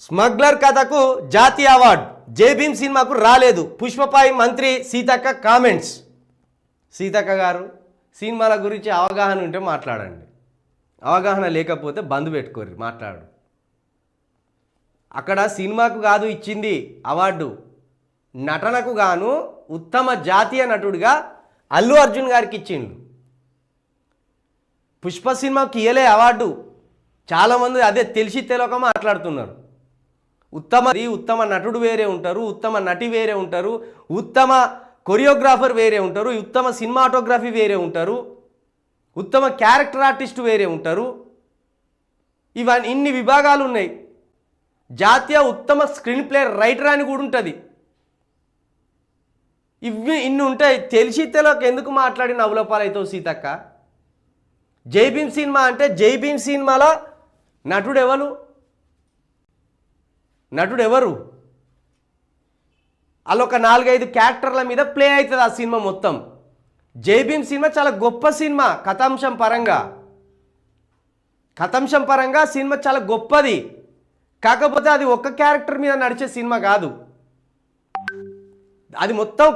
Smuggler కథకు జాతీయ award Jaibhim సినిమాకు రాలేదు. పుష్పపై మంత్రి సీతక్క కామెంట్స్. సీతక్క గారు, సినిమాల గురించి అవగాహన ఉంటే మాట్లాడండి, అవగాహన లేకపోతే బంద్ పెట్టుకోరు, మాట్లాడు. అక్కడ సినిమాకు కాదు ఇచ్చింది అవార్డు, నటనకు గాను ఉత్తమ జాతీయ నటుడిగా అల్లు అర్జున్ గారికి ఇచ్చిండు. పుష్ప సినిమాకి ఇయ్యలే అవార్డు. చాలామంది అదే తెలిసి తెలియక మాట్లాడుతున్నారు. ఉత్తమ నటుడు వేరే ఉంటారు, ఉత్తమ నటి వేరే ఉంటారు, ఉత్తమ కొరియోగ్రాఫర్ వేరే ఉంటారు, ఉత్తమ సినిమాటోగ్రఫీ వేరే ఉంటారు, ఉత్తమ క్యారెక్టర్ ఆర్టిస్ట్ వేరే ఉంటారు. ఇవన్నీ ఇన్ని విభాగాలు ఉన్నాయి. జాతీయ ఉత్తమ స్క్రీన్ ప్లే రైటర్ అని కూడా ఉంటుంది. ఇన్ని ఉంటాయి. తెలిసి తెలియక ఎందుకు మాట్లాడి నవ్వులపాలవుతావు సీతక్క? జైభీమ్ సినిమా అంటే జైభీమ్ సినిమాలో నటుడు ఎవరు? అలా ఒక 4-5 క్యారెక్టర్ల మీద ప్లే అవుతుంది ఆ సినిమా మొత్తం. జైభీమ్ సినిమా చాలా గొప్ప సినిమా. కథాంశం పరంగా సినిమా చాలా గొప్పది. కాకపోతే అది ఒక్క క్యారెక్టర్ మీద నడిచే సినిమా కాదు. అది మొత్తం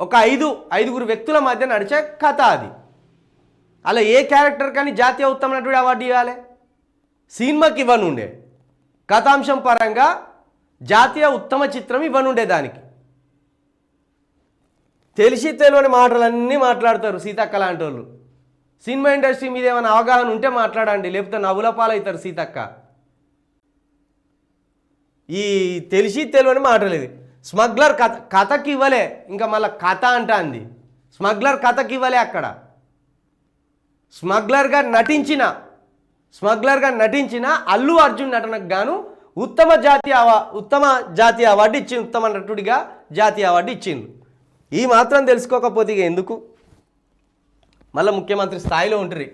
ఒక 5-6 వ్యక్తుల మధ్య నడిచే కథ. అది అలా ఏ క్యారెక్టర్ కానీ జాతీయ ఉత్తమ నటుడు అవార్డు ఇవ్వాలి? సినిమాకి ఇవ్వనుండే. కథాంశం పరంగా జాతీయ ఉత్తమ చిత్రం ఇవ్వనుండే. దానికి తెలిసి తెలియని మాటలన్నీ మాట్లాడతారు సీతక్క లాంటి వాళ్ళు. సినిమా ఇండస్ట్రీ మీద ఏమైనా అవగాహన ఉంటే మాట్లాడండి, లేకపోతే నవ్వుల పాలవుతారు సీతక్క. ఈ తెలిసి తెలియని మాటలేదు. స్మగ్లర్ కథకి ఇవ్వలే, ఇంకా మళ్ళీ కథ అంటా అంది. స్మగ్లర్ కథకి ఇవ్వలే. అక్కడ స్మగ్లర్గా నటించిన అల్లు అర్జున్ నటనకు గాను ఉత్తమ జాతీయ అవార్డు ఇచ్చింది. ఉత్తమ నటుడిగా జాతీయ అవార్డు ఇచ్చింది. ఈ మాత్రం తెలుసుకోకపోతే ఎందుకు? మళ్ళీ ముఖ్యమంత్రి స్థాయిలో ఉంటుంది.